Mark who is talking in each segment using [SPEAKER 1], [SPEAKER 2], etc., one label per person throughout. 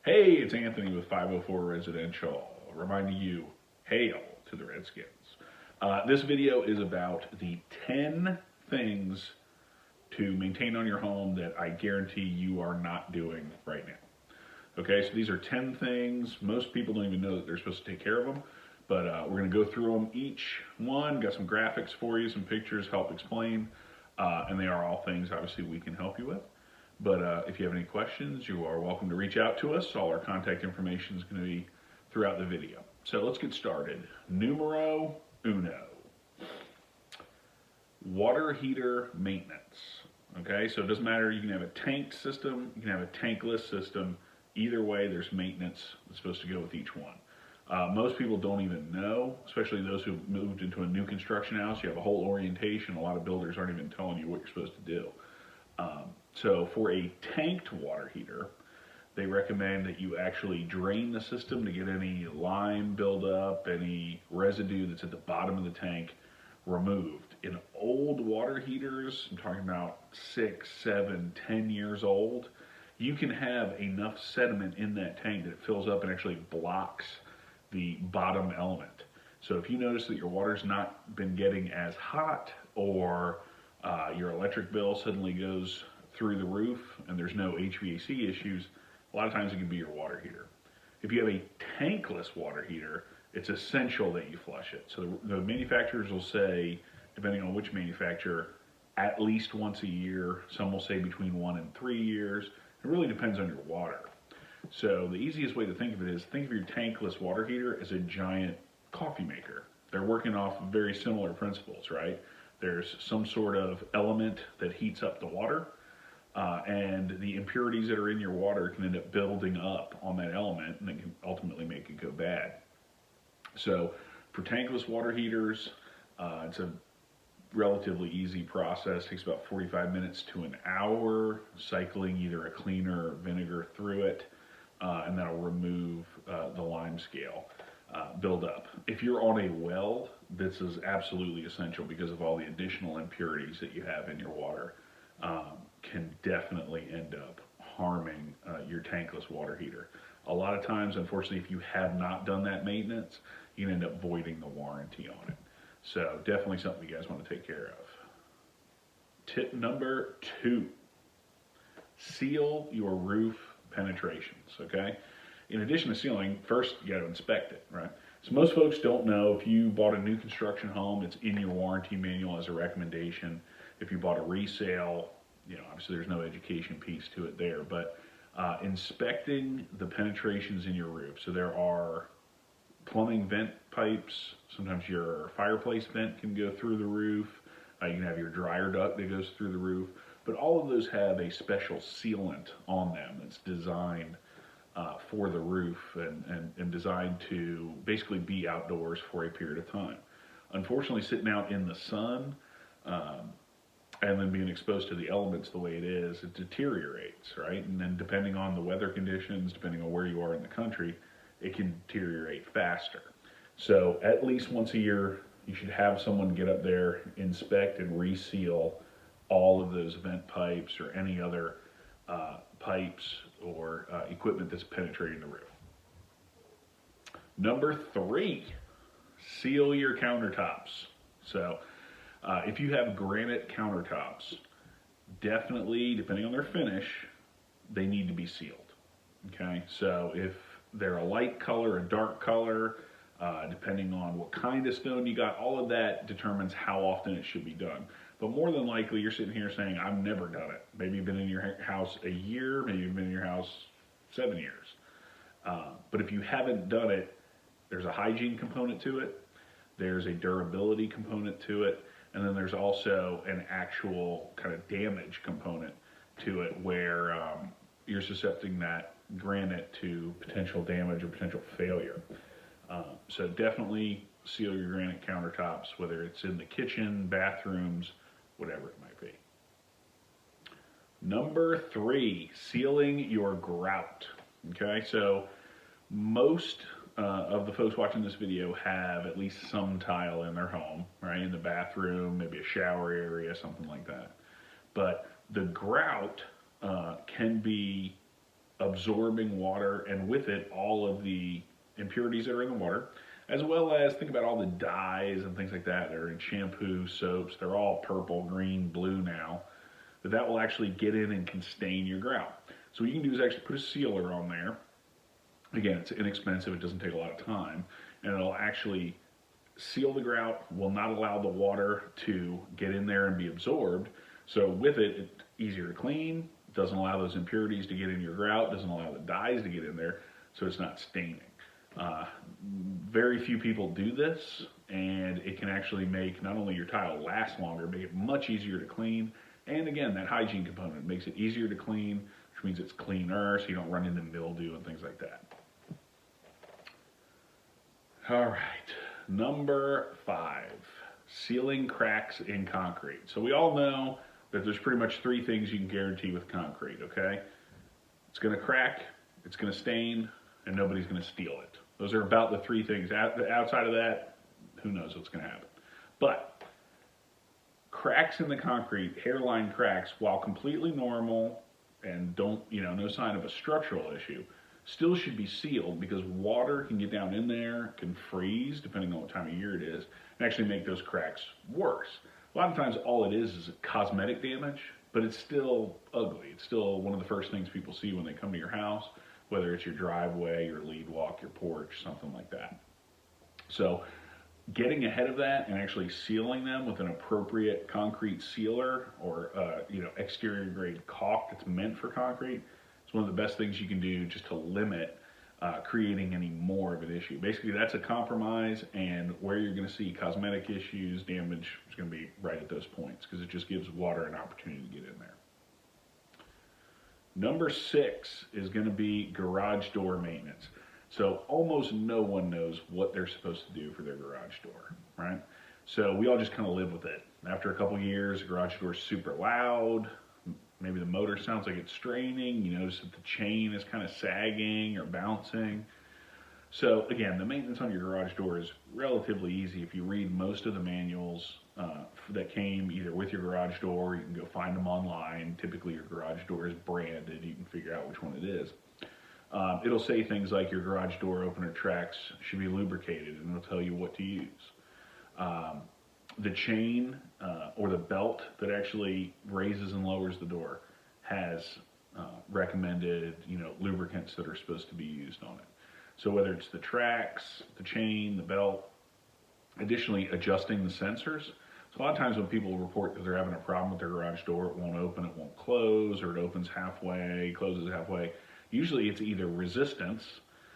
[SPEAKER 1] Hey, it's Anthony with 504 Residential, reminding you, hail to the Redskins. This video is about the 10 things to maintain on your home that I guarantee you are not doing right now. Okay, so these are 10 things. Most people don't even know that they're supposed to take care of them, but we're going to go through them each one. Got some graphics for you, some pictures, help explain, and they are all things obviously we can help you with. But if you have any questions, you are welcome to reach out to us. All our contact information is going to be throughout the video. So let's get started. Numero uno, water heater maintenance. Okay, so it doesn't matter, you can have a tanked system, you can have a tankless system. Either way, there's maintenance that's supposed to go with each one. Most people don't even know, especially those who've moved into a new construction house. You have a whole orientation. A lot of builders aren't even telling you what you're supposed to do. So for a tanked water heater, they recommend that you actually drain the system to get any lime buildup, any residue that's at the bottom of the tank removed. In old water heaters, I'm talking about 6, 7, 10 years old, you can have enough sediment in that tank that it fills up and actually blocks the bottom element. So if you notice that your water's not been getting as hot, or your electric bill suddenly goes through the roof and there's no HVAC issues, a lot of times it can be your water heater. If you have a tankless water heater, it's essential that you flush it. So the manufacturers will say, depending on which manufacturer, at least once a year. Some will say between 1 and 3 years. It really depends on your water. So the easiest way to think of it is, think of your tankless water heater as a giant coffee maker. They're working off very similar principles, right? There's some sort of element that heats up the water, and the impurities that are in your water can end up building up on that element, and it can ultimately make it go bad. So for tankless water heaters, it's a relatively easy process. It takes about 45 minutes to an hour, cycling either a cleaner or vinegar through it, and that'll remove the lime scale buildup. If you're on a well, this is absolutely essential because of all the additional impurities that you have in your water. Can definitely end up harming your tankless water heater. A lot of times, unfortunately, if you have not done that maintenance, you can end up voiding the warranty on it. So definitely something you guys want to take care of. Tip number 2, seal your roof penetrations, okay? In addition to sealing, first you got to inspect it, right? So most folks don't know, if you bought a new construction home, it's in your warranty manual as a recommendation. If you bought a resale, obviously there's no education piece to it there, but inspecting the penetrations in your roof. So there are plumbing vent pipes, sometimes your fireplace vent can go through the roof, you can have your dryer duct that goes through the roof, but all of those have a special sealant on them that's designed for the roof and designed to basically be outdoors for a period of time. Unfortunately, sitting out in the sun, and then being exposed to the elements the way it is, it deteriorates, right? And then depending on the weather conditions, depending on where you are in the country, it can deteriorate faster. So at least once a year, you should have someone get up there, inspect and reseal all of those vent pipes or any other pipes or equipment that's penetrating the roof. Number 3, seal your countertops. So if you have granite countertops, definitely, depending on their finish, they need to be sealed. Okay, so if they're a light color, a dark color, depending on what kind of stone you got, all of that determines how often it should be done. But more than likely, you're sitting here saying, I've never done it. Maybe you've been in your house a year, maybe you've been in your house 7 years. But if you haven't done it, there's a hygiene component to it, there's a durability component to it, and then there's also an actual kind of damage component to it, where you're susceptible that granite to potential damage or potential failure. So definitely seal your granite countertops, whether it's in the kitchen, bathrooms, whatever it might be. Number 3, sealing your grout. Okay, so most of the folks watching this video have at least some tile in their home, right? In the bathroom, maybe a shower area, something like that. But the grout can be absorbing water, and with it, all of the impurities that are in the water, as well as think about all the dyes and things like that that are in shampoo, soaps. They're all purple, green, blue now. That will actually get in and can stain your grout. So what you can do is actually put a sealer on there. Again, it's inexpensive, it doesn't take a lot of time, and it'll actually seal the grout, will not allow the water to get in there and be absorbed. So with it, it's easier to clean, doesn't allow those impurities to get in your grout, doesn't allow the dyes to get in there, so it's not staining. Very few people do this, and it can actually make not only your tile last longer, make it much easier to clean, and again, that hygiene component makes it easier to clean, which means it's cleaner, so you don't run into mildew and things like that. All right, number 5, sealing cracks in concrete. So we all know that there's pretty much 3 things you can guarantee with concrete, okay? It's gonna crack, it's gonna stain, and nobody's gonna steal it. Those are about the 3 things. Outside of that, who knows what's gonna happen. But cracks in the concrete, hairline cracks, while completely normal and no sign of a structural issue, still should be sealed because water can get down in there, can freeze depending on what time of year it is, and actually make those cracks worse. A lot of times all it is cosmetic damage, but it's still ugly. It's still one of the first things people see when they come to your house, whether it's your driveway, your lead walk, your porch, something like that. So getting ahead of that and actually sealing them with an appropriate concrete sealer or exterior grade caulk that's meant for concrete is one of the best things you can do just to limit creating any more of an issue. Basically, that's a compromise, and where you're going to see cosmetic issues, damage is going to be right at those points because it just gives water an opportunity to get in there. Number 6 is going to be garage door maintenance. So almost no one knows what they're supposed to do for their garage door, right? So we all just kind of live with it. After a couple years, the garage door is super loud. Maybe the motor sounds like it's straining. You notice that the chain is kind of sagging or bouncing. So again, the maintenance on your garage door is relatively easy. If you read most of the manuals that came either with your garage door, you can go find them online. Typically your garage door is branded. You can figure out which one it is. It'll say things like your garage door opener tracks should be lubricated, and it'll tell you what to use. The chain or the belt that actually raises and lowers the door has recommended lubricants that are supposed to be used on it. So whether it's the tracks, the chain, the belt, additionally adjusting the sensors. So a lot of times when people report that they're having a problem with their garage door, it won't open, it won't close, or it opens halfway, closes halfway. Usually it's either resistance,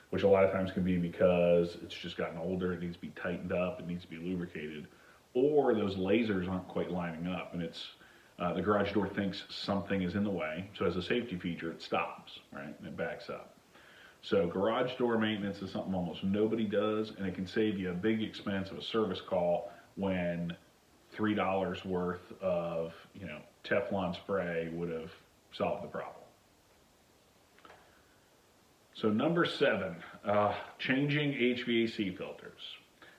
[SPEAKER 1] which a lot of times can be because it's just gotten older, it needs to be tightened up, it needs to be lubricated, or those lasers aren't quite lining up, and it's the garage door thinks something is in the way, so as a safety feature it stops, right, and it backs up. So garage door maintenance is something almost nobody does, and it can save you a big expense of a service call when $3 worth of Teflon spray would have solved the problem. So number 7, changing HVAC filters.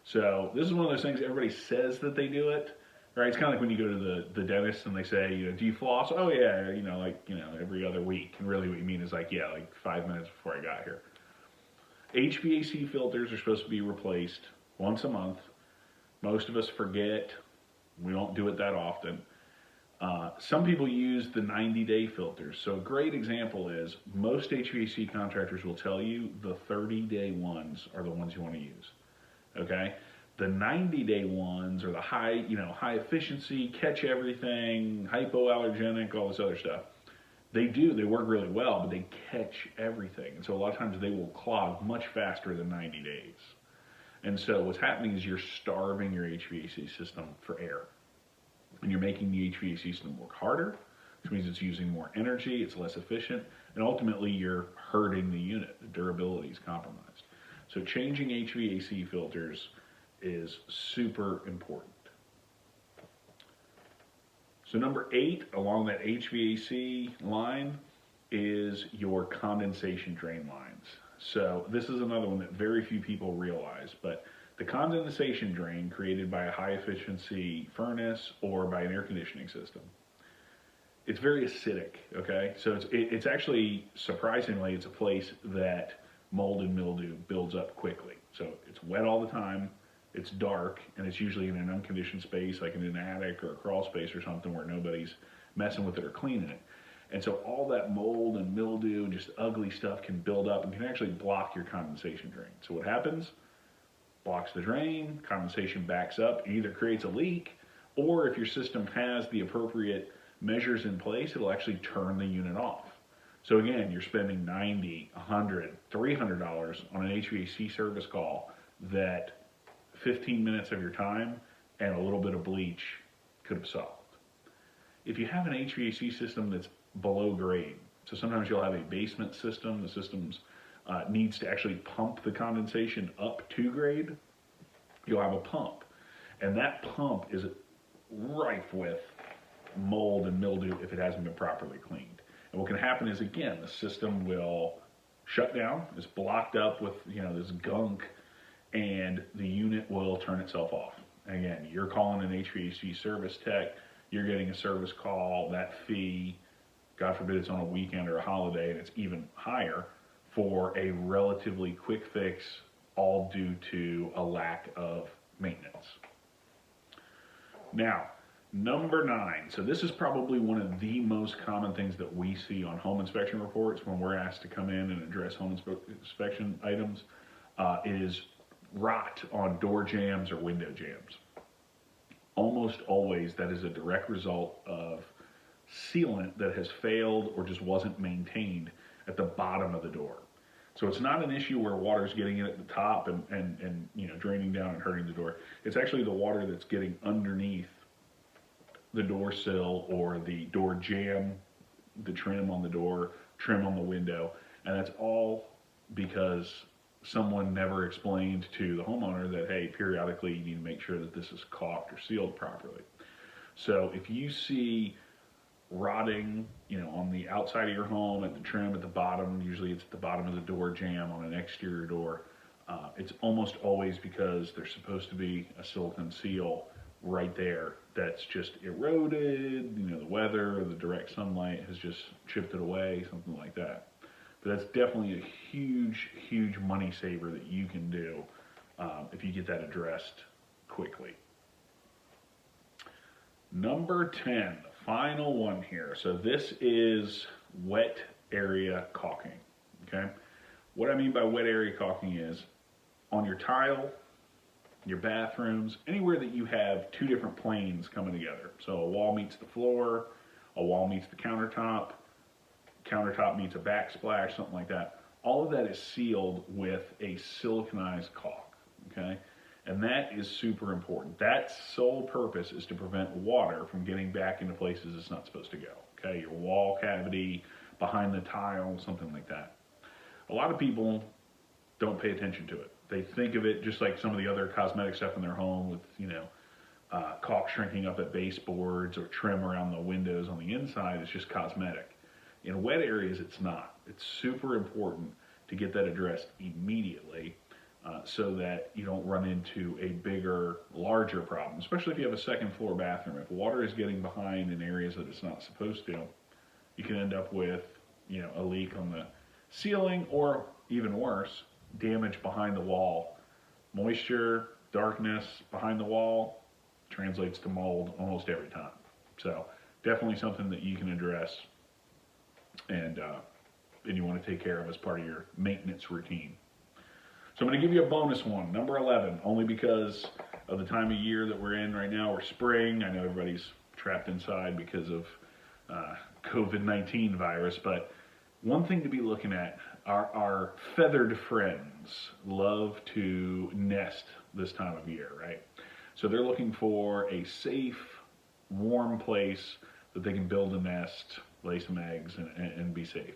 [SPEAKER 1] So this is one of those things everybody says that they do it, right? It's kind of like when you go to the dentist and they say, do you floss? Oh yeah, every other week. And really what you mean is like 5 minutes before I got here. HVAC filters are supposed to be replaced once a month. Most of us forget. We don't do it that often. Some people use the 90-day filters. So a great example is most HVAC contractors will tell you the 30-day ones are the ones you want to use. Okay? The 90-day ones are the high efficiency, catch everything, hypoallergenic, all this other stuff. They work really well, but they catch everything. And so a lot of times they will clog much faster than 90 days. And so what's happening is you're starving your HVAC system for air. And you're making the HVAC system work harder, which means it's using more energy, it's less efficient, and ultimately you're hurting the unit. The durability is compromised. So changing HVAC filters is super important. So number 8 along that HVAC line is your condensation drain lines. So this is another one that very few people realize, but the condensation drain created by a high efficiency furnace or by an air conditioning system it's very acidic, okay? So it's actually, surprisingly, it's a place that mold and mildew builds up quickly. So it's wet all the time, it's dark, and it's usually in an unconditioned space, like in an attic or a crawl space or something where nobody's messing with it or cleaning it. And so all that mold and mildew and just ugly stuff can build up and can actually block your condensation drain. So what happens? Blocks the drain, condensation backs up, either creates a leak, or if your system has the appropriate measures in place, it'll actually turn the unit off. So again, you're spending $90, $100, $300 on an HVAC service call that 15 minutes of your time and a little bit of bleach could have solved. If you have an HVAC system that's below grade, so sometimes you'll have a basement system, the system's needs to actually pump the condensation up to grade, you'll have a pump. And that pump is rife with mold and mildew if it hasn't been properly cleaned. And what can happen is, again, the system will shut down, it's blocked up with this gunk, and the unit will turn itself off. And again, you're calling an HVAC service tech, you're getting a service call, that fee, God forbid it's on a weekend or a holiday, and it's even higher for a relatively quick fix, all due to a lack of maintenance. Now, number 9. So this is probably one of the most common things that we see on home inspection reports when we're asked to come in and address home inspection items, is rot on door jambs or window jambs. Almost always that is a direct result of sealant that has failed or just wasn't maintained at the bottom of the door. So it's not an issue where water's getting in at the top and draining down and hurting the door. It's actually the water that's getting underneath the door sill or the door jamb, the trim on the door, trim on the window, and that's all because someone never explained to the homeowner that, hey, periodically you need to make sure that this is caulked or sealed properly. So if you see rotting, on the outside of your home, at the trim at the bottom, usually it's at the bottom of the door jamb on an exterior door, it's almost always because there's supposed to be a silicone seal right there that's just eroded, the weather or the direct sunlight has just chipped it away, something like that. But that's definitely a huge, huge money saver that you can do if you get that addressed quickly. Number 10, final one here. So this is wet area caulking, okay? What I mean by wet area caulking is on your tile, your bathrooms, anywhere that you have two different planes coming together. So a wall meets the floor, a wall meets the countertop, countertop meets a backsplash, something like that. All of that is sealed with a siliconized caulk, okay? And that is super important. That sole purpose is to prevent water from getting back into places it's not supposed to go, okay? Your wall cavity, behind the tile, something like that. A lot of people don't pay attention to it. They think of it just like some of the other cosmetic stuff in their home with, caulk shrinking up at baseboards or trim around the windows on the inside. It's just cosmetic. In wet areas, it's not. It's super important to get that addressed immediately so that you don't run into a bigger, larger problem, especially if you have a second floor bathroom. If water is getting behind in areas that it's not supposed to, you can end up with, a leak on the ceiling, or even worse, damage behind the wall. Moisture, darkness behind the wall translates to mold almost every time. So definitely something that you can address and you want to take care of as part of your maintenance routine. So I'm going to give you a bonus one, number 11, only because of the time of year that we're in right now. We're spring. I know everybody's trapped inside because of COVID-19 virus, but one thing to be looking at, our feathered friends love to nest this time of year, right? So they're looking for a safe, warm place that they can build a nest, lay some eggs, and be safe.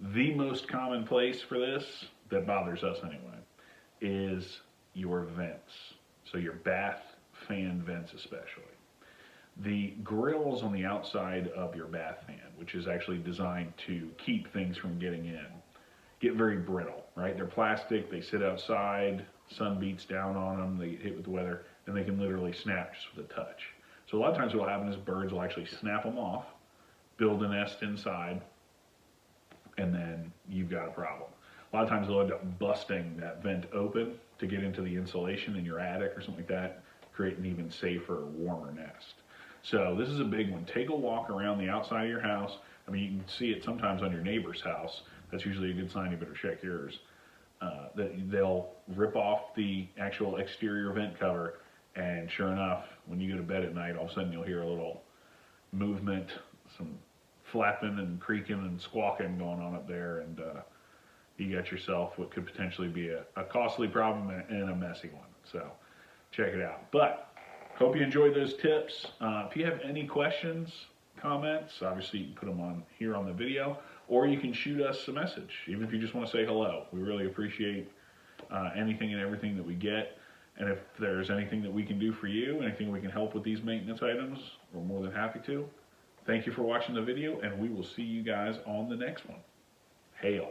[SPEAKER 1] The most common place for this, that bothers us anyway, is your vents. So your bath fan vents especially. The grills on the outside of your bath fan, which is actually designed to keep things from getting in, get very brittle, right? They're plastic, they sit outside, sun beats down on them, they get hit with the weather, and they can literally snap just with a touch. So a lot of times what will happen is birds will actually snap them off, build a nest inside, and then you've got a problem. A lot of times they'll end up busting that vent open to get into the insulation in your attic or something like that, create an even safer, warmer nest. So this is a big one. Take a walk around the outside of your house. I mean, you can see it sometimes on your neighbor's house. That's usually a good sign you better check yours. That they'll rip off the actual exterior vent cover, and sure enough, when you go to bed at night, all of a sudden you'll hear a little movement, some flapping and creaking and squawking going on up there, and you got yourself what could potentially be a costly problem and a messy one. So check it out. But hope you enjoyed those tips. If you have any questions, comments, obviously you can put them on here on the video, or you can shoot us a message, even if you just want to say hello. We really appreciate anything and everything that we get. And if there's anything that we can do for you, anything we can help with these maintenance items, we're more than happy to. Thank you for watching the video, and we will see you guys on the next one. Hail.